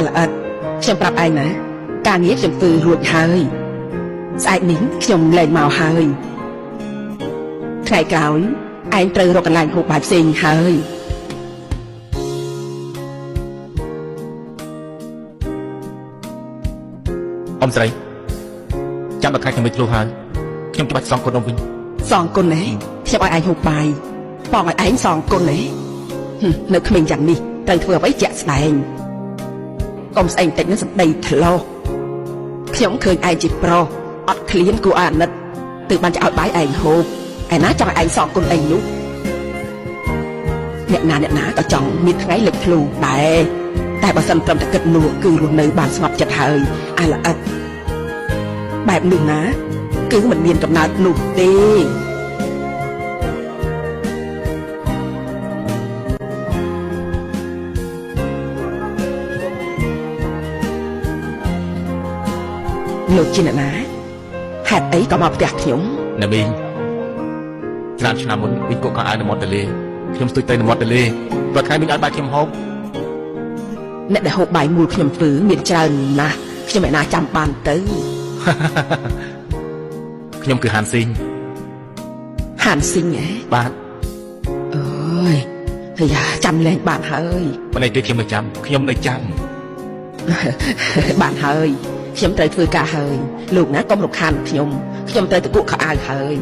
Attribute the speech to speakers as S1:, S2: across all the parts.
S1: ละខ្ញុំប្រាប់ឯងណាការងារខ្ញុំធ្វើរួចហើយស្អែកនេះខ្ញុំលែងមកហើយថ្ងៃក្រោយឯងត្រូវរកកន្លែងហូបបាយផ្សេងហើយ
S2: អ៊ំស្រីចាំដល់ថ្ងៃខ្ញុំមិនធ្លុះហើយខ្ញុំច្បាច់សងគុណអ៊ំវិញ
S1: សងគុណណាខ្ញុំឲ្យឯងហូបបាយបងឲ្យឯងសងគុណណានៅក្មេងយ៉ាងនេះត្រូវធ្វើអ្វីជាក់ស្ដែងកុំស្អែងតិចនឹងសម្ដីធ្លោខ្ញុំឃើញឯងជាប្រុសអត់ឃ្លានគួរអាណិតទើបបានจะឲ្យបាយឯងហូបឯណាចង់ឲ្យឯងសងគុណឯងនោះអ្នកណាក៏ចង់មានថ្ងៃលេចធ្លុះដែរតែបើសិនត្រឹមតែគិតនោះគឺរស់នៅបានស្ងប់ចិត្តហើយអាល្អិតបែបនោះណាគឺមិនមានកំណើតនោះទេលោកជាអ្នកណាហេតុអីក៏មកផ្ទះខ្ញុំ
S2: ណាមីងច្រើនឆ្នាំមុនមីងក៏ឲ្យនៅមាត់ទន្លេខ្ញុំស្ទុយទៅនៅមាត់ទន្លេបើថ្ងៃមីងឲ្យបាយខ្ញុំហូប
S1: អ្នកដែលហូបបាយមូលខ្ញុំធ្វើមានច្រើនណាស់ខ្ញុំមិនណាចាំបានទៅ
S2: ខ្ញុំគឺហានស៊ីង
S1: ហានស៊ីងហ៎
S2: បាទ
S1: អើយហើយចាំលែងបានហើយ
S2: មិនអីទេខ្ញុំនៅចាំខ្ញុំនៅចាំ
S1: បានហើយខ្ញុំត្រូវធ្វើការហើយលោកណាកុំរំខានខ្ញុំត្រូវទៅគក់ខោអាវហើយ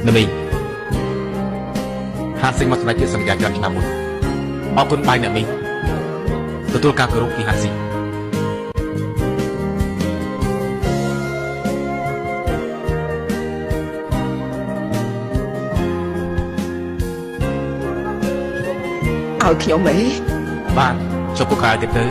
S2: ណាមីងហានស៊ីងមកសម្រេចជាសន្យាច្រើនឆ្នាំមុនអរគុណបាយអ្នកមីងទទួលការគោរពពីហានស៊ីង
S1: ឲ្យខ្ញុំហ៎
S2: បាទចុះពូកែទៀតទៅ